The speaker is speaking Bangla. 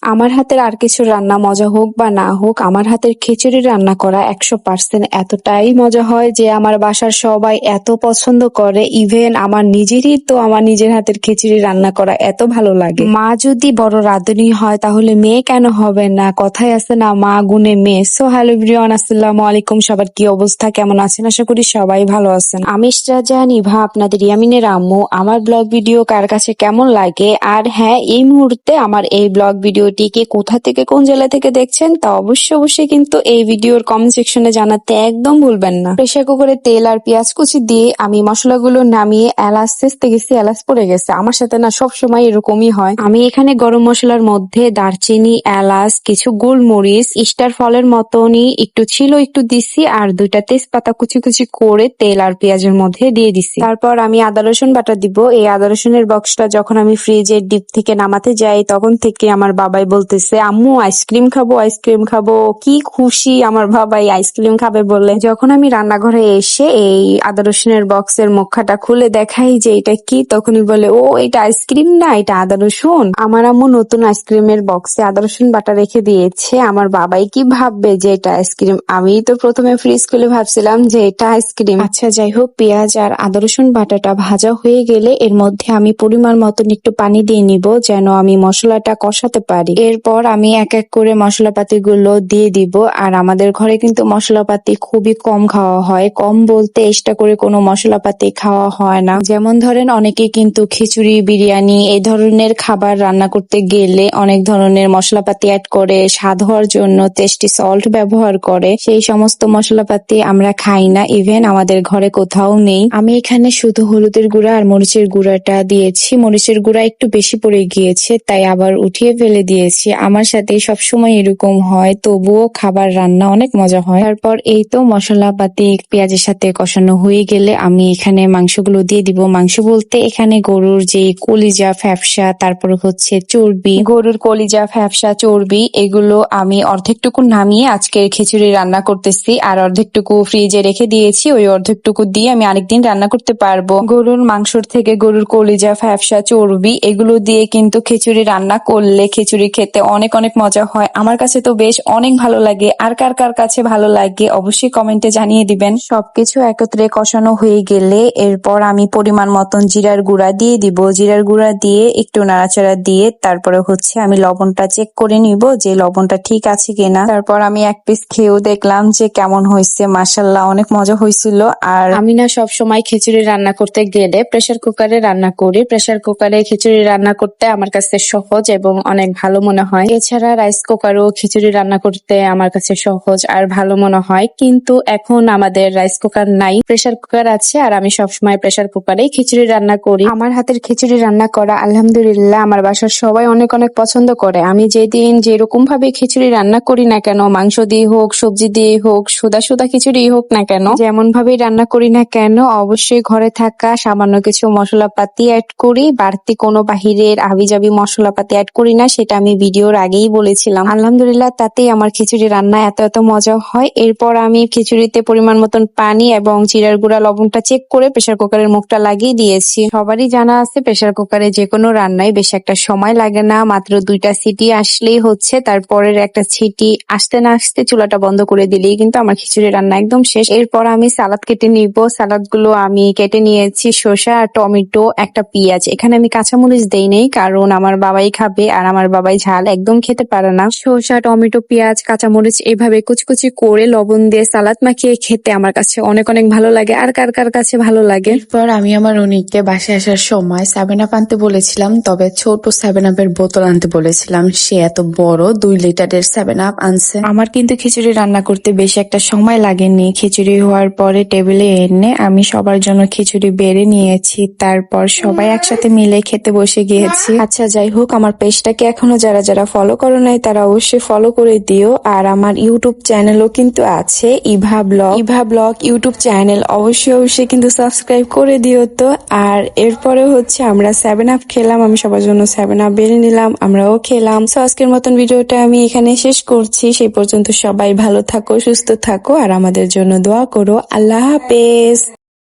আমার হাতের আর কিছু রান্না মজা হোক বা না হোক, আমার হাতের খিচুড়ি রান্না করা 100% এতটাই মজা হয় যে আমার বাসার সবাই এত পছন্দ করে। ইভেন আমার নিজেরই তো আমার নিজের হাতের খিচুড়ি রান্না করা এত ভালো লাগে। মা যদি বড় রাঁধুনি হয় তাহলে মেয়ে কেন হবে না? কথায় আছে না, মা গুণে মেয়ে। সো হ্যালো এভরিওয়ান, আসসালামু আলাইকুম। সবার কি অবস্থা, কেমন আছেন? আশা করি সবাই ভালো আছেন। আমি ইশরাত নিভা, আপনাদের ইয়ামিনের আম্মু। আমার ব্লগ ভিডিও কার কাছে কেমন লাগে, আর হ্যাঁ, এই মুহূর্তে আমার এই ব্লগ ভিডিওটিকে কোথা থেকে কোন জেলা থেকে দেখছেন তা অবশ্যই কিন্তু এই ভিডিওর কমেন্ট সেকশনে জানাতে একদম ভুলবেন না। প্রেসার কুকারে তেল আর পেঁয়াজ কুচি দিয়ে আমি মশলাগুলো নামিয়ে এলাচ চেষ্টা গেছি, এলাচ পড়ে গেছে। আমার সাথে না সবসময় এরকমই হয়। আমি এখানে গরম মশলার মধ্যে দারচিনি, এলাচ, কিছু গোলমরিচ, স্টার ফলের মতনই একটু ছিল একটু দিছি, আর 2টা তেজপাতা কুচি কুচি করে তেল আর পেঁয়াজের মধ্যে দিয়ে দিছি। তারপর আমি আদা রসুন বাটা দিব। এই আদা রসুনের বক্সটা যখন আমি ফ্রিজের ডিপ থেকে নামাতে যাই তখন থেকে আমার বাবাই বলতেছে, আম্মু আইসক্রিম খাবো, আইসক্রিম খাবো। কি খুশি আমার বাবাই আইসক্রিম খাবে বলে। যখন আমি রান্নাঘরে এসে এই আদা রসুনের বক্সের মুখাটা খুলে দেখাই যে এটা কি, তখনই বলে, ও এটা আইসক্রিম না, এটা আদা রসুন। আমার আম্মু নতুন আইসক্রিমের বক্সে আদা রসুন বাটা রেখে দিয়েছে। আমার বাবাই কি ভাববে যে এটা আইসক্রিম। আমি তো প্রথমে ফ্রিজ খুলে ভাবছিলাম যে এটা আইসক্রিম। আচ্ছা যাই হোক, পেঁয়াজ আর আদা রসুন বাটাটা ভাজা হয়ে গেলে এর মধ্যে আমি পরিমাণ মতন একটু পানি দিয়ে নিব, যেন আমি মশলাটা কষাতে পারি। এরপর আমি এক এক করে মশলাপাতি গুলো দিয়ে দিব। আর আমাদের ঘরে কিন্তু মশলাপাতি খুবই কম খাওয়া হয়। কম বলতে এক্সট্রা করে কোনো মশলাপাতি খাওয়া হয় না। যেমন ধরেন অনেকে কিন্তু খিচুড়ি, বিরিয়ানি এই ধরনের খাবার রান্না করতে গেলে অনেক ধরনের মশলাপাতি অ্যাড করে স্বাদ হওয়ার জন্য টেস্টি সল্ট ব্যবহার করে। সেই সমস্ত মশলাপাতি আমরা খাই না, ইভেন আমাদের ঘরে কোথাও নেই। আমি এখানে শুধু হলুদের গুঁড়া আর মরিচের গুঁড়াটা দিয়েছি। মরিচের গুঁড়া একটু বেশি পড়ে গিয়েছে, তাই আবার উঠিয়ে ফেলে দিয়েছি। আমার সাথে সবসময় এরকম হয়, তবুও খাবার রান্না অনেক মজা হয়। তারপর এই তো মশলাপাতি পেঁয়াজের সাথে কষানো হয়ে গেলে আমি এখানে মাংসগুলো দিয়ে দিব। মাংস বলতে এখানে গরুর যে কলিজা, ফ্যাপসা, তারপরে হচ্ছে চর্বি, গরুর কলিজা, ফ্যাপসা, চর্বি, এগুলো আমি অর্ধেকটুকু নামিয়ে আজকের খিচুড়ি রান্না করতেছি, আর অর্ধেকটুকু ফ্রিজে রেখে দিয়েছি। ওই অর্ধেকটুকু দিয়ে আমি আরেকদিন রান্না করতে পারবো। গরুর মাংসর থেকে গরুর কলিজা, ফ্যাপসা, চর্বি এগুলো দিয়ে কিন্তু খিচুড়ি রান্না করলে খিচুড়ি খেতে অনেক অনেক মজা হয়। আমার কাছে তো বেশ অনেক ভালো লাগে। আর কার কার কাছে ভালো লাগে অবশ্যই কমেন্টে জানিয়ে দিবেন। সবকিছু একত্রে কষানো হয়ে গেলে এরপর আমি পরিমাণ মতন জিরার গুঁড়া দিয়ে দিব। জিরার গুঁড়া দিয়ে একটু নাড়াচাড়া দিয়ে তারপরে হচ্ছে আমি লবণটা চেক করে নিব যে লবণটা ঠিক আছে কিনা। তারপর আমি এক পিস খেয়েও দেখলাম যে কেমন হয়েছে। মাশাআল্লাহ, অনেক মজা হয়েছিল। আর আমি না সব সময় খিচুড়ি রান্না করতে গেলে প্রেসার কুকারে রান্না করি। প্রেসার কুকারে খিচুড়ি রান্না করতে আমার কাছে সহজ এবং অনেক ভালো মনে হয়। এছাড়া রাইস কুকারও খিচুড়ি রান্না করতে আমার কাছে সহজ আর ভালো মনে হয়, কিন্তু এখন আমাদের রাইস কুকার নাই, প্রেসার কুকার আছে। আর আমি সবসময় প্রেসার কুকারেই খিচুড়ি রান্না করি। আমার হাতের খিচুড়ি রান্না করা আলহামদুলিল্লাহ আমার বাসার সবাই অনেক অনেক পছন্দ করে। আমি যেদিন যেরকম ভাবে খিচুড়ি রান্না করি না কেন, মাংস দিয়ে হোক, সবজি দিয়ে হোক, সুদা সুদা খিচুড়ি হোক না কেন, যেমন ভাবেই রান্না করি না কেন, অবশ্যই ঘরে থাকা সামান্য কিছু মশলাপাতি অ্যাড করি। বাড়তি কোনো বাহিরের হাবিজাবি মশলাপাতি অ্যাড করি না, সেটা আমি ভিডিওর আগেই বলেছিলাম। আলহামদুলিল্লাহ তাতেই আমার খিচুড়ি রান্না এত এত মজা হয়। এরপর আমি খিচুড়িতে পরিমাণ মতন পানি এবং জিরার গুঁড়া, লবণটা চেক করে প্রেসার কুকারের মুখটা লাগিয়ে দিয়েছি। সবারই জানা আছে প্রেসার কুকারে যে কোনো রান্নায় বেশ একটা সময় লাগে না, মাত্র 2টা সিটি আসলেই হচ্ছে। তারপরের একটা সিটি আসতে না আসতে চুলাটা বন্ধ করে দিলেই কিন্তু আমার খিচুড়ি রান্না একদম শেষ। এরপর আমি সালাদ কেটে নিব। সালাদ গুলো আমি কেটে নিয়েছি, শসা, টমেটো, একটা পেঁয়াজ। এখানে আমি কাঁচামরিচ দেই নেই, কারণ আমার বাবাই খাবে আর আমার বাবাই ঝাল একদম খেতে পারে না। শসা, টমেটো, পেঁয়াজ, কাঁচামরিচ এভাবে কুচি করে লবণ দিয়ে সালাদ মাখিয়ে খেতে আমার কাছে অনেক অনেক ভালো লাগে। আর কার কার কাছে ভালো লাগে। এরপর আমি আমার অনিককে বাসায় আসার সময় 7 আপ আনতে বলেছিলাম, তবে ছোট 7 আপের বোতল আনতে বলেছিলাম। সে এত বড় 2 লিটারের 7 আপ আনছে। আমার কিন্তু খিচুড়ি রান্না করতে বেশি একটা সময় লাগেনি। খিচুড়ি হওয়ার পরে টেবিলে এনে আমি সবার জন্য খিচুড়ি বেড়ে নিয়েছি, তারপর সবাই একসাথে মিলে খেতে বসে গিয়েছি। আচ্ছা যাই হোক, আমার পেজটাকে এখনো যারা যারা ফলো করো নাই তারা অবশ্যই ফলো করে দিও। আর আমার ইউটিউব চ্যানেলও কিন্তু আছে, ইভা ব্লগ ইউটিউব চ্যানেল, অবশ্যই কিন্তু সাবস্ক্রাইব করে দিও তো। আর এরপরে হচ্ছে আমরা 7 আপ খেলাম, আমি সবার জন্য 7 আপ বেড়ে নিলাম, আমরাও খেলাম। সো আজকের মতন ভিডিওটা আমি এখানে শেষ করছি। সেই পর্যন্ত সবাই ভালো থাকো, সুস্থ থাকো আর আমাদের জন্য দোয়া করো। আল্লাহ হাফেজ।